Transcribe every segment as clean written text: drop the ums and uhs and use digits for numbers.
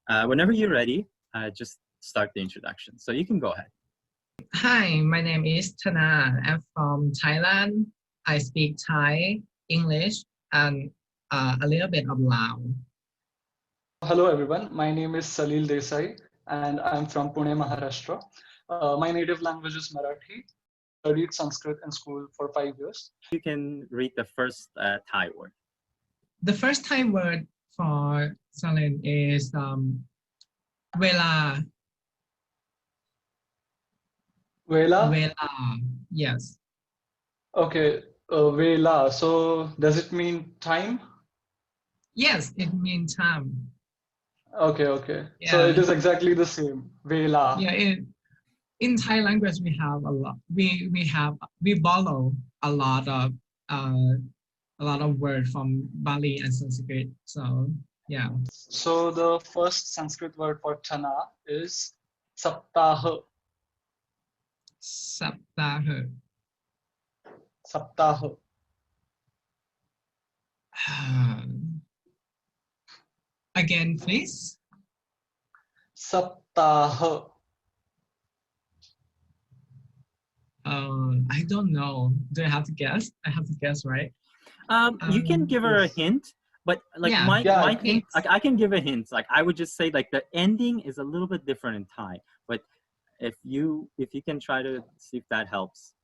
Whenever you're ready, just start the introduction. So you can go ahead. Hi, my name is Thana. I'm from Thailand. I speak Thai, English, and a little bit of Lao. Hello everyone, my name is Salil Desai and I'm from Pune, Maharashtra. My native language is Marathi. Studied Sanskrit in school for 5 years. You can read the first Thai word. The first Thai word for Salin is Vela. Vela? Vela, yes. Okay, Vela. So does it mean time? Yes, it means time. Okay. Yeah. So it is exactly the same. Vela. Yeah, in Thai language we have a lot. We borrow a lot of words from Bali and Sanskrit. So yeah. So the first Sanskrit word for Chana is Saptaha. Saptaha. Saptaha. Again, please. Saptaha. I don't know. Do I have to guess? I have to guess, right? You can give her a hint, but like my hint, like I can give a hint. Like I would just say like the ending is a little bit different in Thai, but if you can try to see if that helps.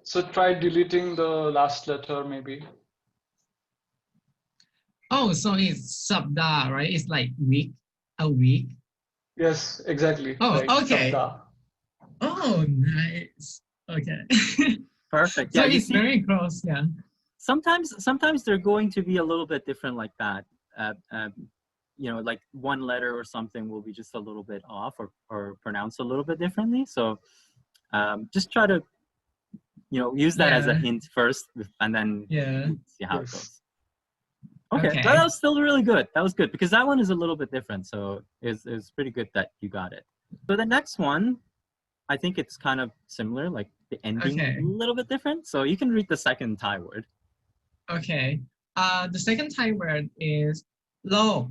So try deleting the last letter maybe. Oh, so it's sabda, right? It's like week, a week. Yes, exactly. Oh, right. okay. Sapta. Oh, nice. Okay. Perfect. So Yeah, it's very close. Yeah. Sometimes they're going to be a little bit different like that. Like one letter or something will be just a little bit off or pronounced a little bit differently. So just try to, use that as a hint first and then see how it goes. Okay. That was still really good. That was good because that one is a little bit different. So it's pretty good that you got it. So the next one, I think it's kind of similar, like the ending a little bit different. So you can read the second Thai word. Okay. The second Thai word is lo.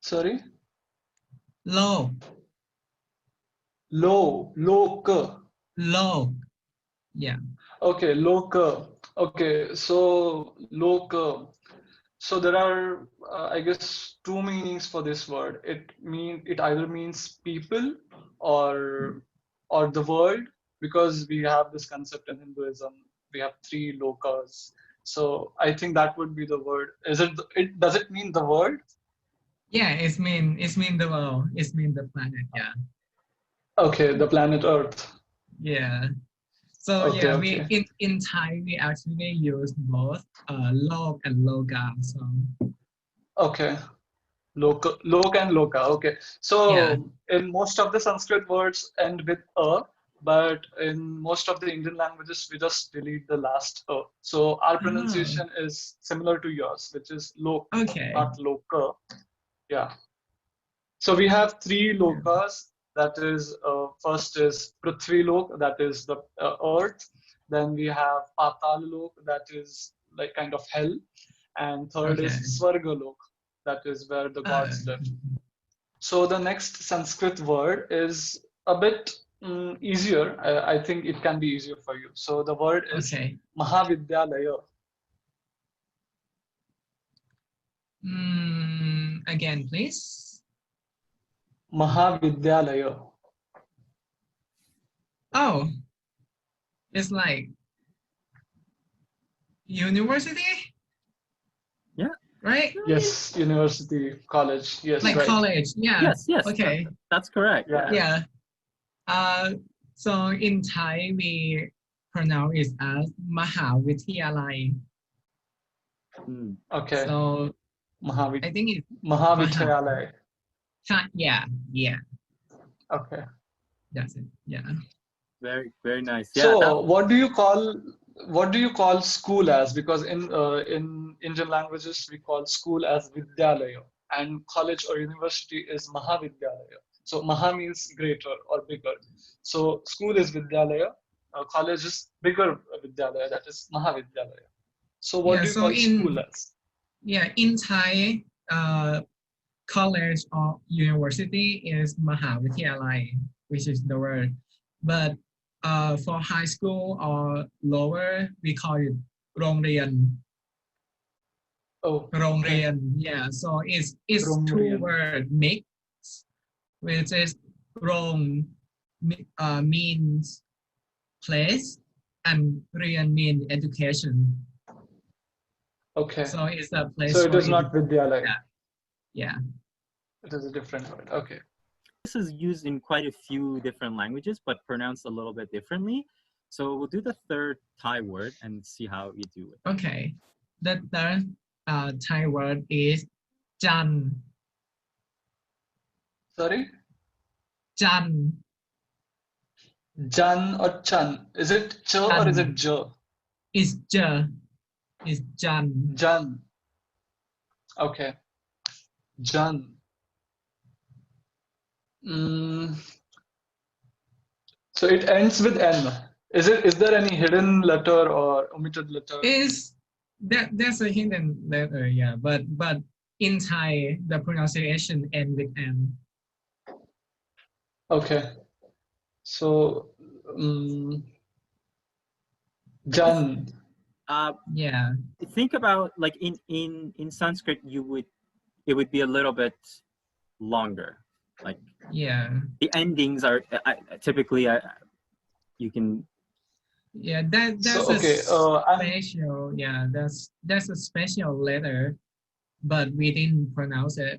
Sorry? Lo. Loka. Lo. Yeah. Okay, loka. Okay, so loka. So there are, I guess, two meanings for this word. It either means people or the world, because we have this concept in Hinduism. We have 3 lokas. So I think that would be the word. Does it mean the world? Yeah, it's mean the world. It's mean the planet. Yeah. Okay, the planet Earth. Yeah. So Okay. we in Thai we actually use both lok and loka. So Okay. Lok and loka. Okay. So in most of the Sanskrit words end with a, but in most of the Indian languages we just delete the last a. So our pronunciation is similar to yours, which is lok, not loka. Yeah. So we have 3 lokas. That is, first is Prithvi Lok, that is the earth. Then we have Patal Lok, that is like kind of hell. And third is Swarga Lok, that is where the gods live. So the next Sanskrit word is a bit easier. I think it can be easier for you. So the word is Mahavidyalaya. Again, please. Mahavidyalaya. Oh, it's like university? Yeah. Right? Yes, university, college. Yes, like right. college. Yeah. Yes. Okay. That's correct. Yeah. So in Thai we pronounce it as Mahavidyalai. Okay. So I think it's Mahavidyalaya. Yeah. Okay. That's it. Yeah. Very, very nice. Yeah. So what do you call school as? Because in Indian languages we call school as Vidyalaya, and college or university is Mahavidyalaya. So Maha means greater or bigger. So school is Vidyalaya, college is bigger Vidyalaya, that is Mahavidyalaya. So what do you call school as? Yeah, in Thai, college or university is Mahavidyalai, which is the word. But for high school or lower, we call it โรงเรียน Oh, โรงเรีย okay. น yeah, so it's โรงเรี two ยน word mix, which is โรง means place and เรียน mean education. Okay. So it's a place So it for is not Vidyalay. Yeah. It is a different word. Okay. This is used in quite a few different languages, but pronounced a little bit differently. So we'll do the third Thai word and see how you do it. Okay. The third Thai word is จัน Sorry? จัน Jan or Chan? Is it Ch or is it J? is เจอ is จัน Jan. Okay. Jan. So it ends with N. Is there any hidden letter or omitted letter? Is that's a hidden letter, yeah, but in Thai the pronunciation end with N. Okay. So Jan. Yeah. Think about like in Sanskrit, it would be a little bit longer. Like Yeah. the endings are typically you can. Yeah, that's So, okay, a special. Yeah, that's a special letter, but we didn't pronounce it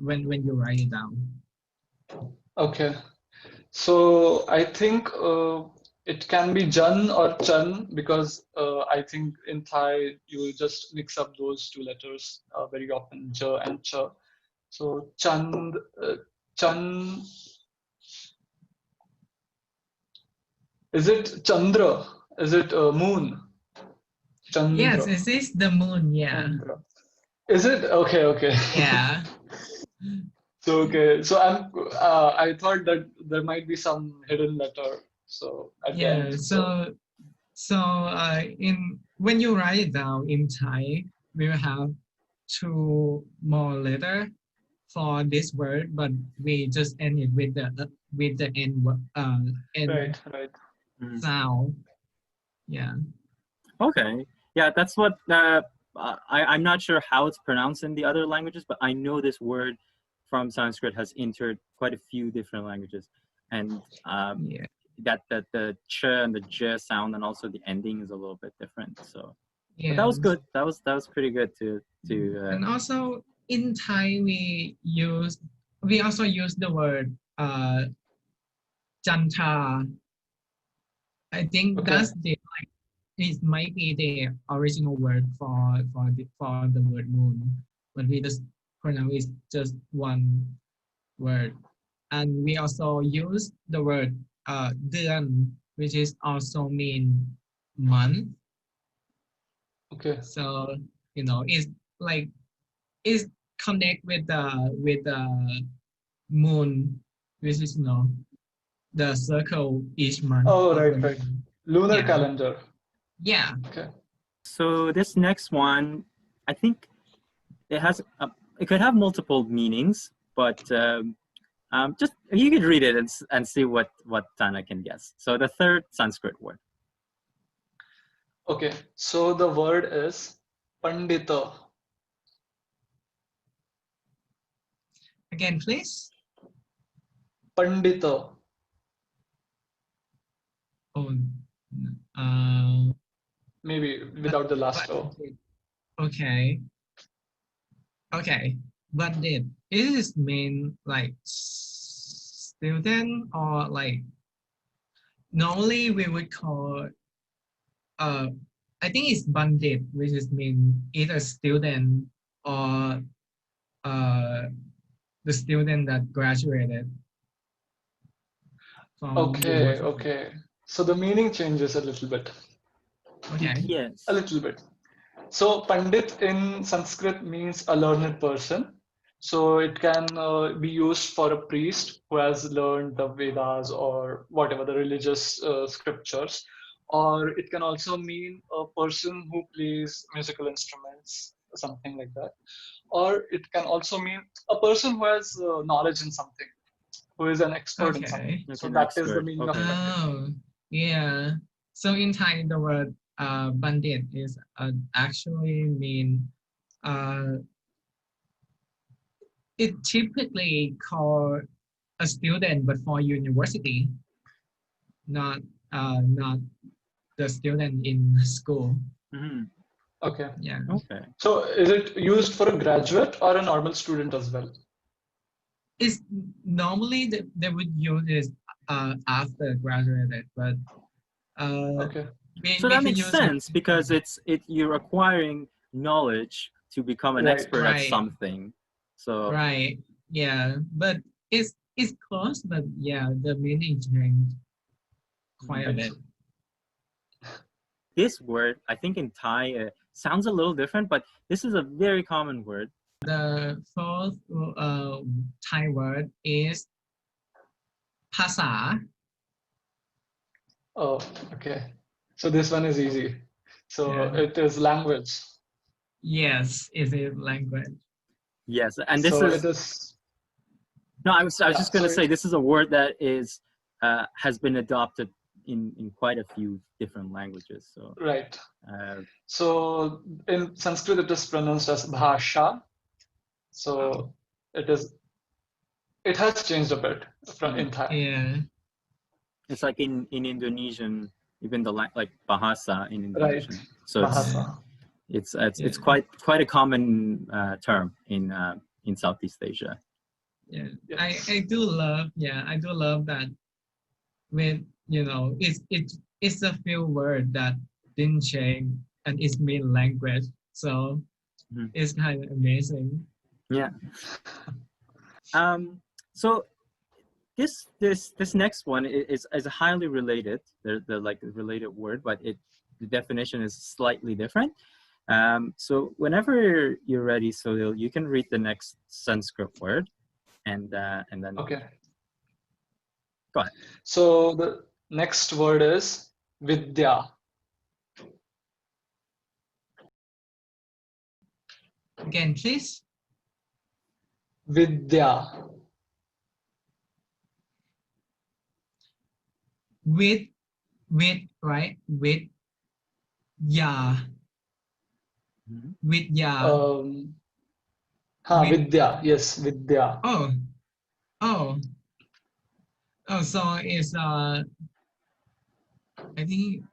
when you write it down. Okay. So I think it can be Jan or Chan because I think in Thai you just mix up those two letters very often, J and Ch. So Chand, Chan. Is it Chandra? Is it moon? Chandra. Yes, it is the moon. Yeah. Chandra. Is it okay? Okay. Yeah. So okay. So I thought that there might be some hidden letter. So at the Yeah. end. So in when you write it down in Thai, we will have two more letter for this word, but we just end it with the end end Right. sound. Yeah. Okay. Yeah, that's what I'm not sure how it's pronounced in the other languages, but I know this word from Sanskrit has entered quite a few different languages, and Yeah. that the ch and the j sound and also the ending is a little bit different. So Yeah. but that was good. That was pretty good to And also in Thai we also use the word janta. I think that's the it might be the original word for the word moon, but we just pronounce it just one word. And we also use the word เดือน which is also mean month. Okay. So it's like it's connect with the moon, which is the circle each month. Oh, right. Lunar calendar. Yeah. Okay. So this next one, I think it could have multiple meanings, but just you could read it and see what Tana can guess. So the third Sanskrit word. Okay. So the word is Pandita. Again, please. Pandita. Oh, maybe without the last O. Okay. Pandit, is this mean like student or like normally we would call I think it's Pandit, which is mean either student or the student that graduated from university. Okay. So the meaning changes a little bit. Okay. Yes. A little bit. So Pandit in Sanskrit means a learned person. So it can be used for a priest who has learned the Vedas or whatever the religious scriptures. Or it can also mean a person who plays musical instruments, something like that. or it can also mean a person who has knowledge in something, who is an expert in something. Okay. So an that is the expert. meaning Okay. of Pandit. Oh, yeah. So in Thai, the word Pandit is actually mean it typically called a student, but for university, not not the student in school. Mhm. Okay. Yeah. Okay. So is it used for a graduate or a normal student as well? It's normally they would use it after graduated, but Okay. So we that can makes use sense it. because you're acquiring knowledge to become an Right. expert at Right. something. So Right. Yeah, but it's close, but yeah, the meaning changed quite a bit. this word, I think in Thai, sounds a little different, but this is a very common word. The fourth Thai word is ภาษา Oh, okay. So this one is easy. So Yeah. it is language. Yes, it's a language. Yes, and this So is it is. no. I was just going to say So this is a word that is has been adopted in quite a few different languages. So right. uh, So in Sanskrit it is pronounced as bhasha. So it is. It has changed a bit from in Thai. Yeah. it's like in Indonesian, even the like bahasa in Indonesian. Right. So Bahasa. it's quite a common term in Southeast Asia. Yeah. Yes. I do love that when it's a few word that didn't change and it's main language. So it's kind of amazing. Yeah. So this next one is highly related. They're like a related word, but the definition is slightly different. So whenever you're ready, so you can read the next Sanskrit word, and then Okay. go ahead. So the next word is Vidya. Again, please. Vidya. With right? With ya. With ya. Vidya. Yes, Vidya. Oh. So it's I think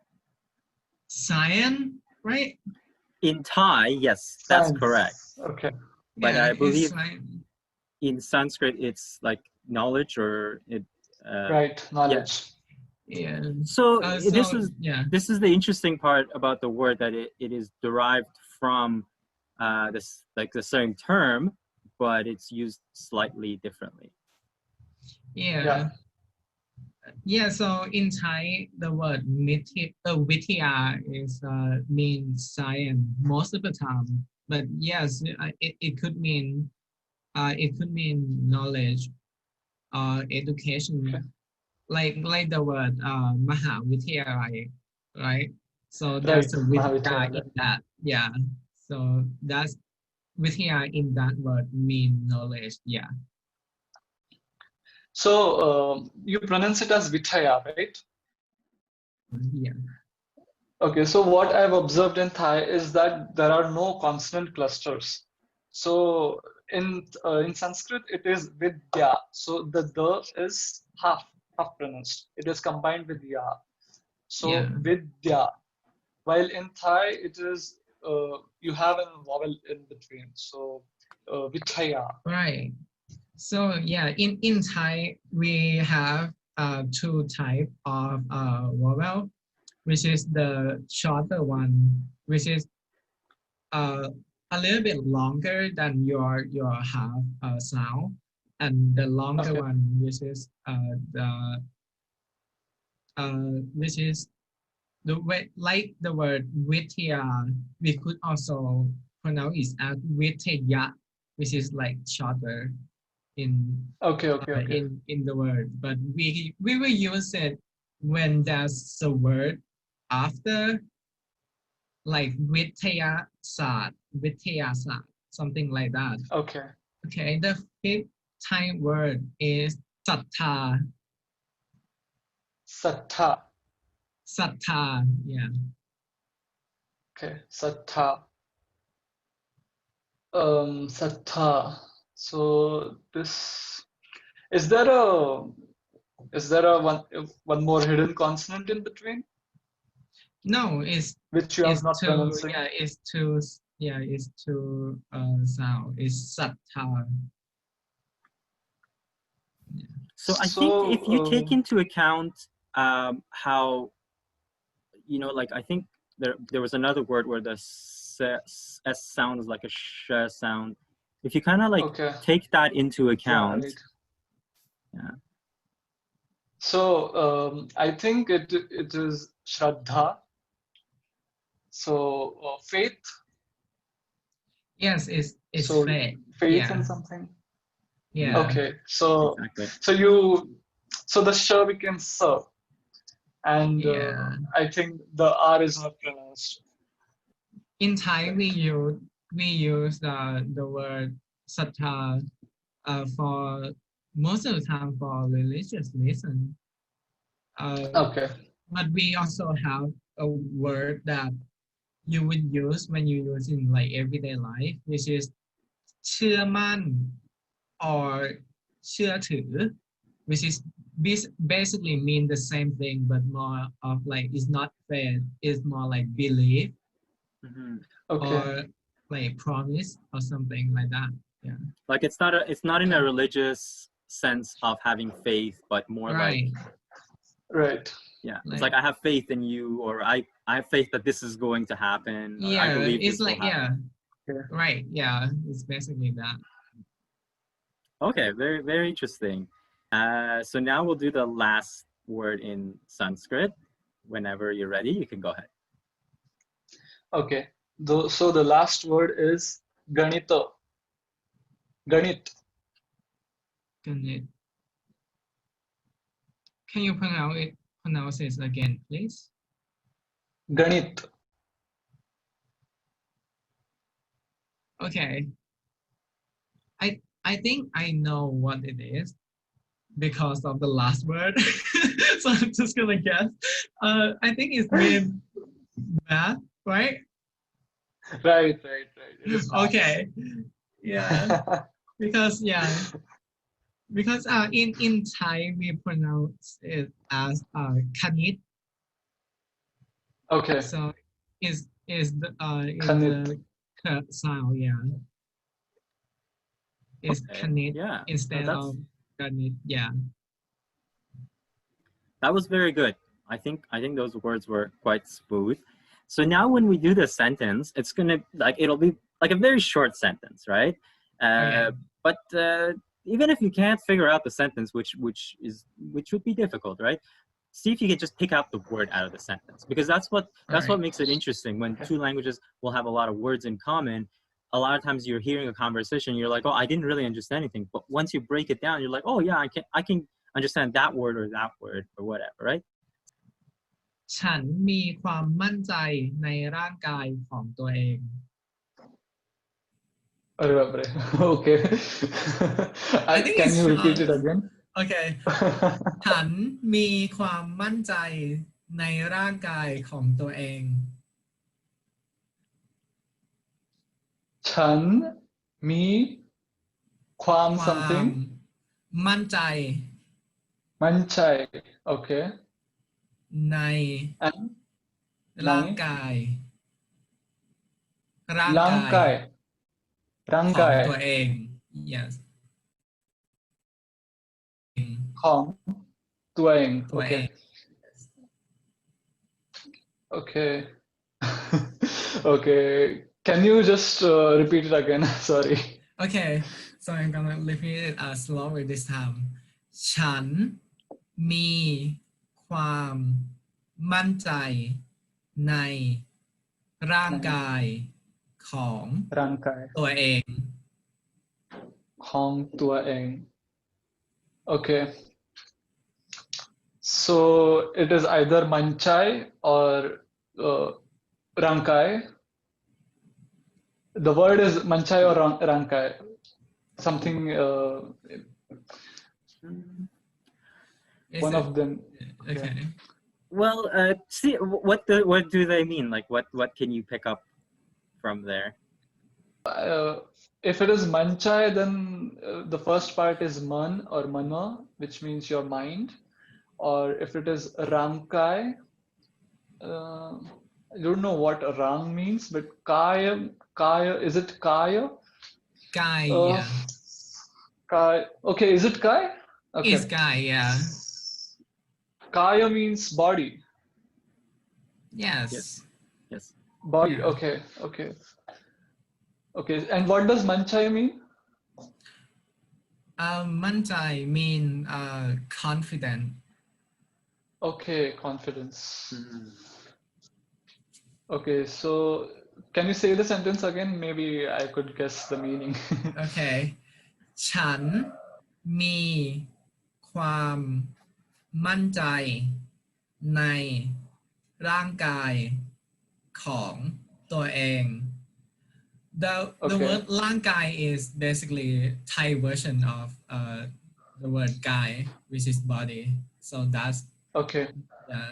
science, right? In Thai, yes, that's Science. correct. Okay. But Yeah, I believe it's in Sanskrit it's like knowledge or it. Right. Knowledge. Yeah. So this yeah. is the interesting part about the word, that it is derived from this like the same term, but it's used slightly differently. Yeah. Yeah, so in Thai, the word vittaya is means science most of the time. But yes, it could mean knowledge or education. Okay. Like the word มหาวิทยาลัย right? So Right. that's a vittaya Mahavitya. in that. Yeah. So that's vittaya in that word mean knowledge. Yeah. So you pronounce it as Vittaya, right? Yeah. Okay, so what I've observed in Thai is that there are no consonant clusters. So in Sanskrit it is Vidya. So the is half pronounced. It is combined with ya. So Yeah. Vidya. While in Thai it is you have a vowel in between. So Vittaya. Right. So yeah, in Thai we have two type of vowel, which is the shorter one, which is a little bit longer than your half sound, and the longer Okay. one, which is which is the way, like the word vitya, we could also pronounce it as vitya, which is like shorter in Okay. in the word, but we will use it when there's a word after, like vittayaศาสตร์ something like that. Okay. Okay, the fifth Thai word is sattha. Sattha. Sattha, yeah. Okay. Sattha. Sattha. So this is there a one more hidden consonant in between No, it's which you are it's not two, pronouncing? yeah, it's two sound. It's sattha. So I think if you take into account how, you know, like I think there was another word where the s sound is like a sh sound. If you kind of like Okay. take that into account, Right. yeah. So I think it is Shraddha. So faith. Yes, it's So faith. faith Yeah. in something. Yeah. Okay. So Exactly. so the sh became sa, and Yeah. I think the r is not pronounced. In Thai, Right. we use the word sattha for most of the time for religious reason. Okay. But we also have a word that you would use when you use in like everyday life, which is เชื่อมั่น or เชื่อถือ which is basically mean the same thing, but more of like it's not faith, it's more like belief. Okay. Or like promise or something like that. Yeah. Like it's not in a religious sense of having faith, but more like right. Yeah, it's like I have faith in you, or I have faith that this is going to happen. Or Yeah, I believe it's this like will happen. right. Yeah, it's basically that. Okay, very very interesting. So now we'll do the last word in Sanskrit. Whenever you're ready, you can go ahead. Okay. So the last word is ganita. Ganit. Ganit. Can you pronounce it again, please? Ganit. Okay. I think I know what it is because of the last word. So I'm just gonna guess. I think it's mean math, right? Right. It is maths. Okay. Yeah. Because in Thai we pronounce it as kanit. Okay. So is the Kanit. the sound, yeah. Is kanit instead of kanit, yeah. That was very good. I think those words were quite smooth. So now when we do the sentence, it's gonna it'll be like a very short sentence, right? But even if you can't figure out the sentence, which would be difficult, right? See if you can just pick out the word out of the sentence, because that's what makes it interesting. When two languages will have a lot of words in common, a lot of times you're hearing a conversation, you're like, oh, I didn't really understand anything. But once you break it down, you're like, oh yeah, I can understand that word or whatever, right? ฉันมีความมั่นใจในร่างกายของตัวเอง Okay. Can you repeat it again? Okay. ฉันมีความมั่นใจในร่างกายของตัวเอง ฉันมีความ something มั่นใจ Okay. ในร่างกายของตัวเอง yes ของตัวเอง Okay. Okay. Okay. Can you just repeat it again? Sorry. Okay, so I'm gonna repeat it slowly this time. ฉันมีความมั่นใจในร่างกายของตัวเอง ของตัวเอง Okay. So it is either manchai or rankai. The word is manchai or rankai. Something. One of them. Okay. Yeah. Well, see, what do they mean? Like, what can you pick up from there? If it is manchai, then the first part is man or mana, which means your mind. Or if it is rankai, I don't know what rang means, but kaya, is it kaya? Guy, Kai, okay, is it kai? Okay. Is guy, yeah. Kaya means body. Yes. Yes. Body, Yeah. okay. And what does manchai mean? Manchai mean confident. Okay, confidence. Mm-hmm. Okay, so can you say the sentence again? Maybe I could guess the meaning. Okay. ฉันมีความมั่นใจในร่างกายของตัวเอง The Okay. word ร่างกาย is basically Thai version of the word กาย which is body. So that's Okay. yeah.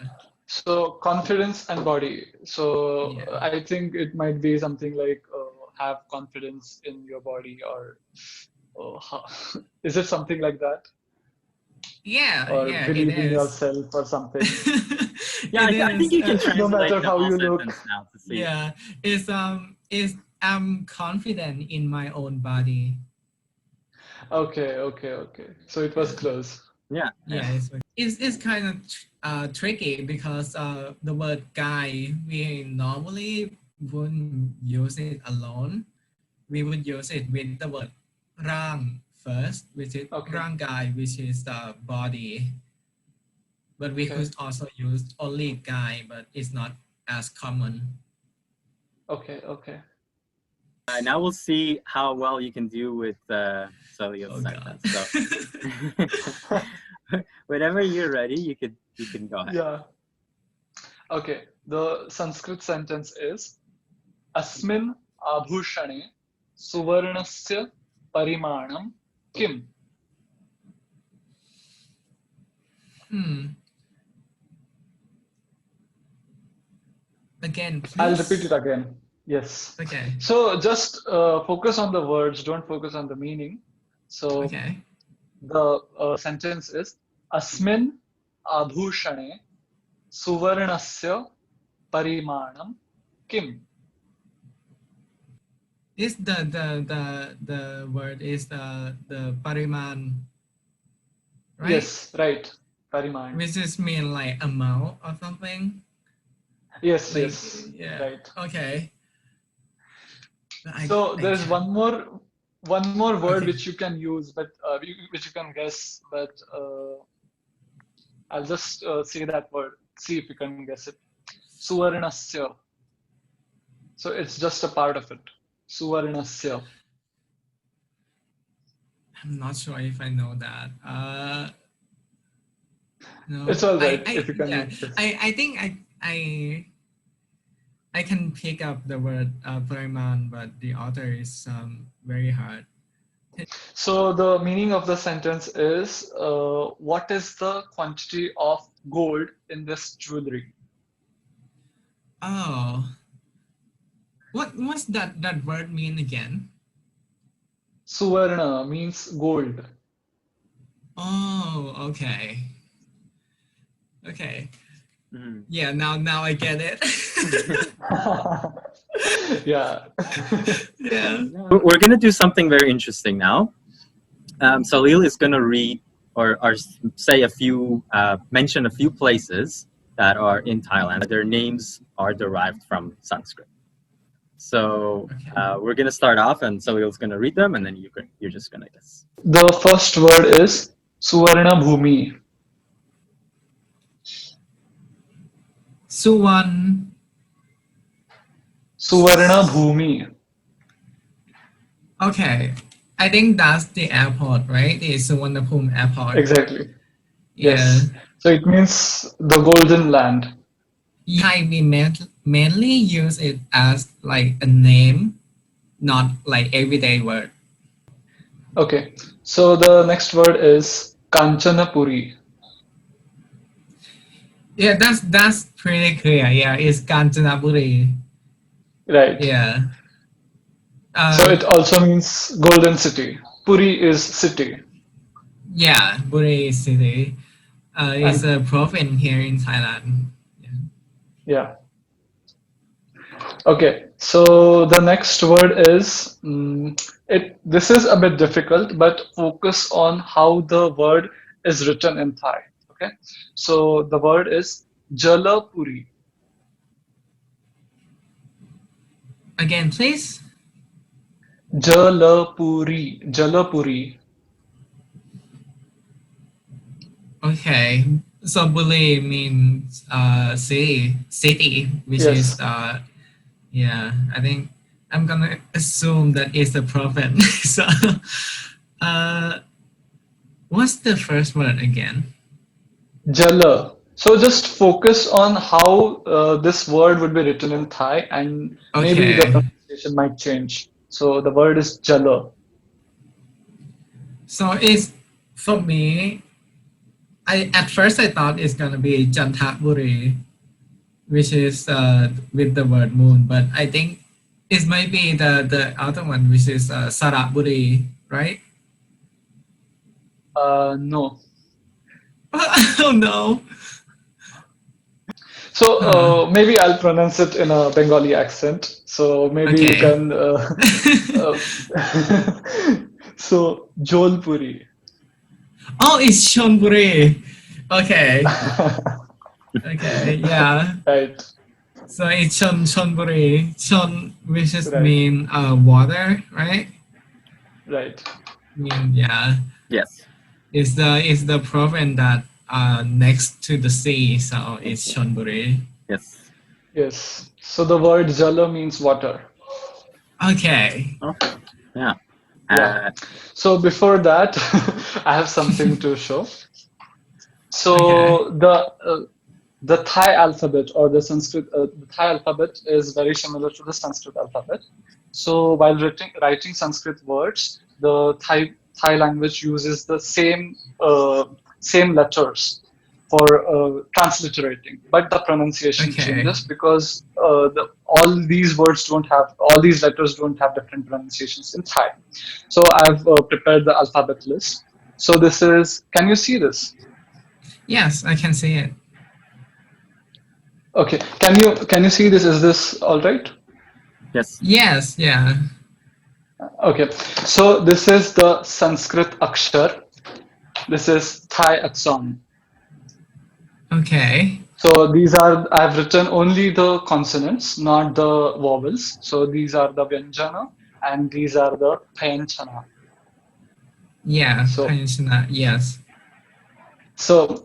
So confidence and body. So Yeah. I think it might be something like have confidence in your body, or is it something like that? Yeah, Or yeah, believe it in is. yourself or something. Yeah, It I think you can is. translate No matter the how whole you look. sentence now to see. Yeah, is I'm confident in my own body. Okay. So it was close. Yeah. Yeah, it's kind of tricky because the word guy, we normally wouldn't use it alone. We would use it with the word rang first, which is Okay. rangai, which is the body. But we could also use only guy, but it's not as common. Okay. Now we'll see how well you can do with Salil's Oh, sentence. God. So whenever you're ready, you can go ahead. Yeah. Okay. The Sanskrit sentence is Asmin abhushane suvarnasya parimanam kim. Again, please. I'll repeat it again. Yes. Okay. So just focus on the words, don't focus on the meaning. So Okay. the sentence is Asmin abhushane suvarnasya parimanam kim. Is the word is the pariman, right? Yes, right. Pariman. Which is mean like amount or something. Yes, Like, yes. yeah. Right. Okay. So there's one more word Okay. which you can use, but which you can guess, but I'll just say that word. See if you can guess it. Suvarnasya. So it's just a part of it. Suvarnasya. I'm not sure if I know that. No. It's all right if you can. Yeah, I think I can pick up the word pariman, but the author is very hard. So the meaning of the sentence is, what is the quantity of gold in this jewelry? Oh, what's that word mean again? Suvarna means gold. Oh, okay. Mm-hmm. Yeah, now I get it. Yeah. Yeah. We're gonna do something very interesting now. Salil is gonna read or say mention a few places that are in Thailand. Their names are derived from Sanskrit. So we're gonna start off, and Salil's gonna read them, and then you're just gonna guess. The first word is Suvarnabhūmi. Suvarnabhūmi. Okay, I think that's the airport, right? The Suvarnabhūmi airport. Exactly. Yeah. Yes. So it means the golden land. Thai we mainly use it as like a name not like everyday word. Okay, so the next word is Kanchanapuri. Yeah, that's pretty clear. Yeah, it's Kanchanaburi. Right. Yeah. So it also means golden city. Puri is city. Yeah, Buri city. It's And a province here in Thailand. yeah. Okay, so the next word is this is a bit difficult, but focus on how the word is written in Thai. Okay, so the word is Jalapuri. Again, please. Jalapuri. Jalapuri. Okay. So Buli means city, which is Yes. yeah. I think I'm gonna assume that it's a province. So, uh, what's the first word again? Jala. So just focus on how this word would be written in Thai, and maybe the Okay. pronunciation might change. So the word is Jala. So it's for me. At first I thought it's gonna be Jantaburi, which is with the word moon, but I think it might be the other one, which is Saraburi, right? No. Oh no. So maybe I'll pronounce it in a Bengali accent. So maybe you Okay. can. Uh, so Jolpuri. Oh, it's Shonburi. Okay. Okay. Yeah. Right. So it's Shonburi. Shon, which is Right. mean water, right? Right. Yeah. Yes. It's the province that next to the sea, so it's Shonburi. Yes. Yes. So the word Jala means water. Okay. Okay. Yeah. Yeah. So before that, I have something to show. Okay. So the Thai alphabet or the Thai alphabet is very similar to the Sanskrit alphabet. So while writing Sanskrit words, the Thai language uses the same letters for transliterating, but the pronunciation Okay. changes because all these letters don't have different pronunciations in Thai. So I've prepared the alphabet list. So this is, can you see this? Yes, I can see it. Okay, can you see this? Is this all right? Yes. Yes. Yeah. Okay, so this is the Sanskrit akshar. This is Thai aksan. Okay. So I've written only the consonants, not the vowels. So these are the vyanjana and these are the pyanchana. Yeah. So Peninsula. Yes. so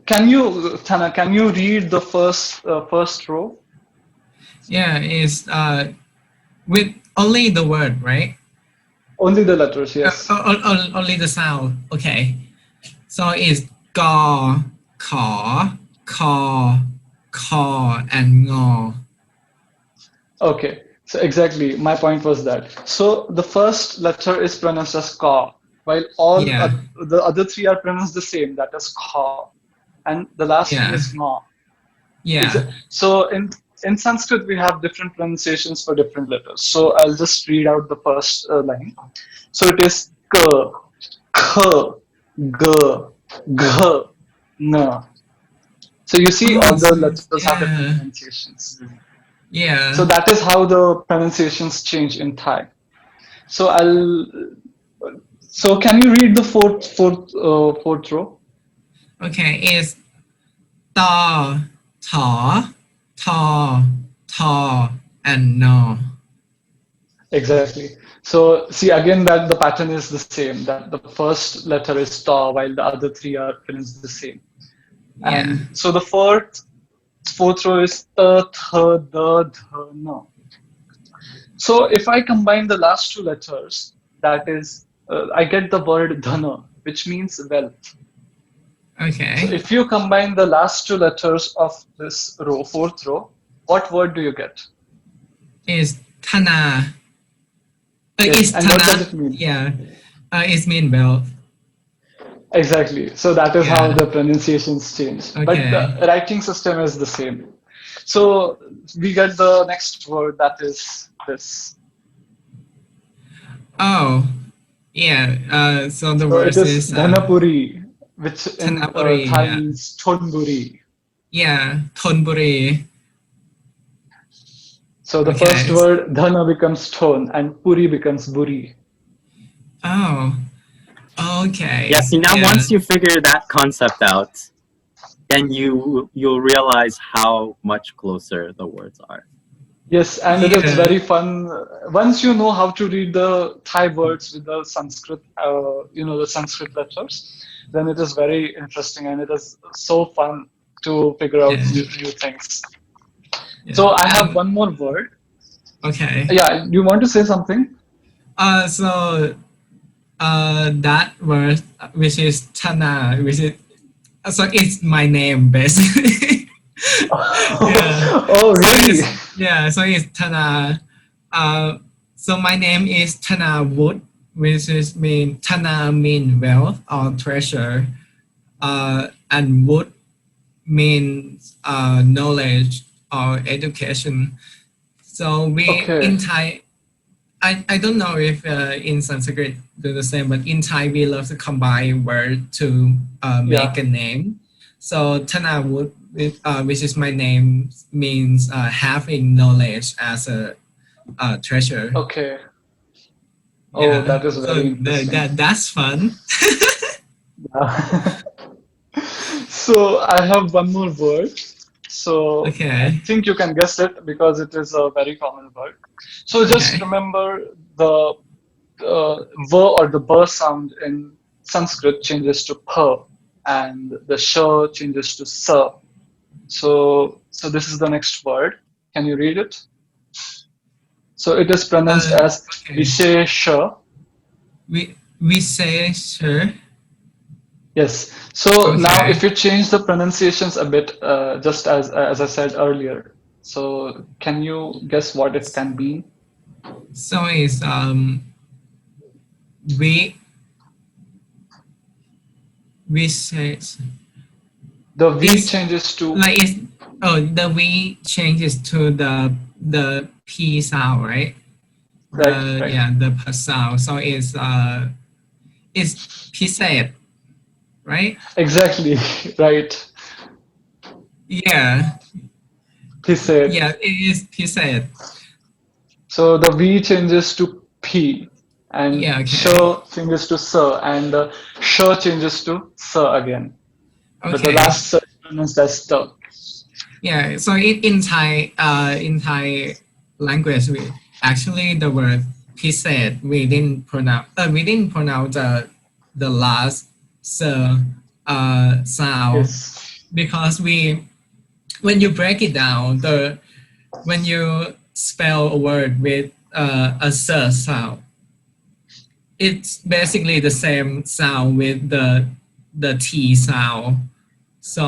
Tana, can you read the first row? Yeah. It's with only the word, right? Only the letters, yes. Only the sound. Okay. So it's ga, ka, ka, and ngo. Okay, so exactly, my point was that. So the first letter is pronounced as ka, while Yeah. the other three are pronounced the same, that is ka, and the last one Yeah. is nga. Yeah. So in Sanskrit we have different pronunciations for different letters. So I'll just read out the first line. So it is k, k, g, g, n. So you see, Oh, all the letters have different yeah. pronunciations. Yeah. So that is how the pronunciations change in Thai. So can you read the fourth row? Okay. It's ta, ta, ta, ta, and no. Exactly. So see again that the pattern is the same. That the first letter is ta, while the other three are pronounced the same. Yeah. And so the fourth row is ta, tha, da, dha, na. So if I combine the last two letters, that is, I get the word dhana, which means wealth. So Okay. if you combine the last two letters of this row, fourth row, what word do you get? It's Thana. Yes, Is and what does Thana? it mean? Yeah. It means wealth. Exactly. So that is how Yeah. the pronunciations change. But Okay. the writing system is the same. So we get the next word, that is this. Oh, yeah. So the So it word is is Dhanapuri, which in Dhanapuri. Thai Yeah. means Thonburi. Yeah. Thonburi. So the first Okay. word Dhana becomes Thon and Puri becomes Buri. Oh. Okay. Yeah, see now Yeah. once you figure that concept out, then you'll realize how much closer the words are. Yes, and it is Yeah. very fun. Once you know how to read the Thai words with the Sanskrit, the Sanskrit letters, then it is very interesting and it is so fun to figure out Yeah. new things. Yeah. So I have one more word. Okay. Yeah, you want to say something? So that word, which is Tana, which is so it's my name basically. Yeah. Oh, really? So it's Tana. So my name is Tana Wood, which is Tana mean wealth or treasure, and Wood means knowledge or education. So we Okay. in Thai, I don't know if in Sanskrit do the same, but in Thai we love to combine word to make Yeah. a name. So Thanavut, which is my name, means having knowledge as a treasure. Okay. Oh, Yeah. that is So very interesting. that's fun. Yeah. So I have one more word. So I Okay. think you can guess it because it is a very common word. So just Okay. remember the v or the b sound in Sanskrit changes to p, and the sh changes to s. So this is the next word. Can you read it? So it is pronounced as Okay. Vishesha. We say sure. Yes. So now Okay. if you change the pronunciations a bit, just as I said earlier, so can you guess what it can be? So it's we say The V it's changes to like it's the V changes to the P sound, right? right, right. The P sound. So it'sพิเศษ, right? Exactly, right. Yeah. He said. Yeah, it isพิเศษ. So the V changes to P, and Yeah, Sh okay. changes to S, and the Sh changes to S again. But the Okay. last S is pronounced as T. Yeah, so in Thai language, we actually the wordพิเศษwe didn't pronounce the last sound Yes. because when you break it down, when you spell a word with a sound, it's basically the same sound with the T sound. So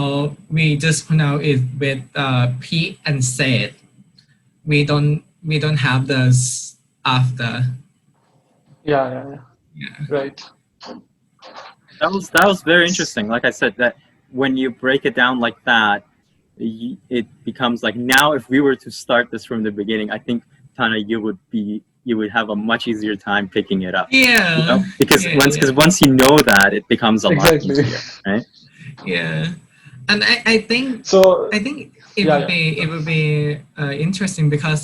we just pronounce it with P and said. We don't have the after. Yeah. Yeah. Right. That was very interesting. Like I said, that when you break it down like that, it becomes like now if we were to start this from the beginning, I think Tana, you would have a much easier time picking it up. Yeah. You know? Because once you know that, it becomes a lot easier, right? Yeah. And I think So it would be interesting because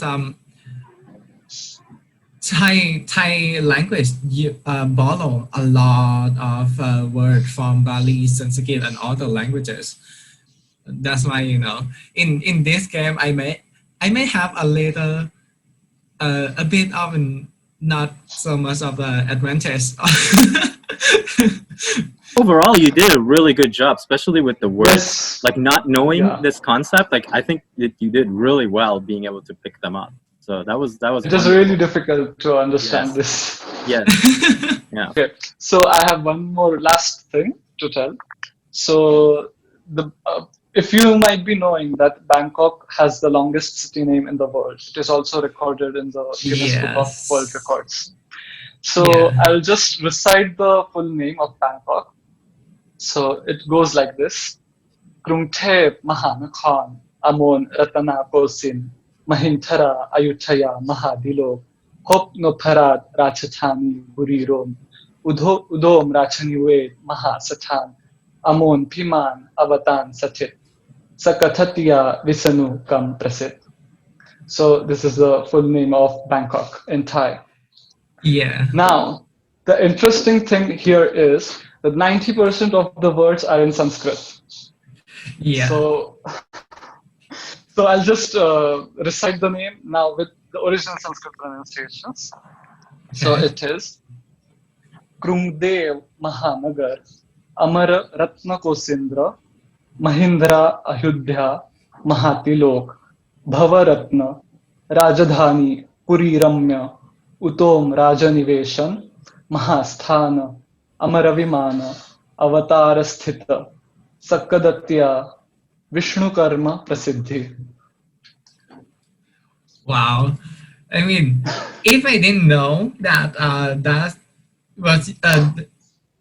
Thai language borrow a lot of word from Bali, Sanskrit, and other languages. That's why in this game I may have a little a bit of not so much of an advantage. Overall, you did a really good job, especially with the words. yes. Like not knowing this concept, like I think that you did really well being able to pick them up. So that was It is wonderful. really difficult to understand Yes. this. Yes. Yeah. Okay. So I have one more last thing to tell. So if you might be knowing that Bangkok has the longest city name in the world, it is also recorded in the Guinness Book of World Records. So I'll just recite the full name of Bangkok. So it goes like this. Krungthep Mahanakhon Amon Ratana Kosin Mahintara Ayutthaya Mahadilo Hop no Pharad Rachathani Burirom Udom Rachaniwed Mahasathan Amon Piman Avatan Satit Sakathatia Visanu Kam Prasit. So this is the full name of Bangkok in Thai. Yeah. Now, the interesting thing here is that 90% of the words are in Sanskrit. Yeah. So I'll just recite the name now with the original Sanskrit pronunciations. Okay. So it is Krungdev Mahanagar Amar Ratna Kosindra Mahindra Ayodhya Mahatilok Bhavaratna Rajadhani Puri Ramya Utom Rajaniveshan Mahasthana Amaravimana Avatarasthita Sakkadatya Vishnu Karma Prasiddhi. Wow. I mean, if I didn't know that that was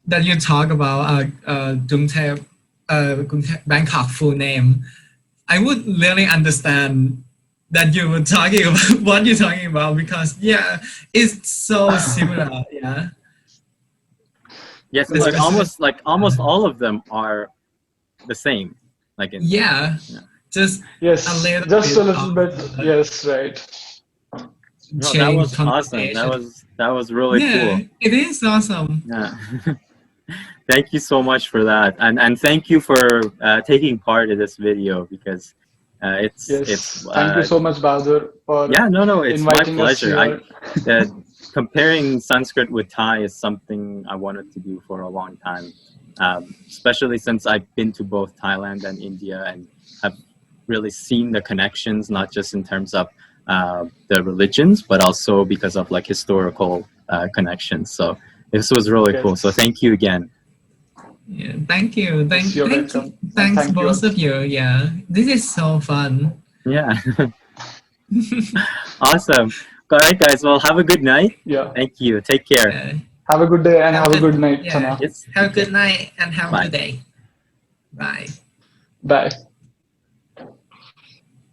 that you talk about Bangkok full name, I would really understand that you were talking about what you're talking about, because it's so similar. Yeah. Yes, it's like almost all of them are the same. Like in, just a little bit. Yes, right. No, that was awesome. That was really cool. It is awesome. Yeah. Thank you so much for that, and thank you for taking part in this video, because it's thank you so much, Bahadur, for it's my pleasure. Comparing Sanskrit with Thai is something I wanted to do for a long time, especially since I've been to both Thailand and India and have really seen the connections, not just in terms of the religions, but also because of like historical connections. So this was really cool. So thank you again. Yeah, thank you. Thanks both of you. Yeah, this is so fun. Yeah. Awesome. All right, guys. Well, have a good night. Yeah. Thank you. Take care. Yeah. Have a good day and have a good night, Tana. Yes. Have a good night and have a good day. Bye. Bye.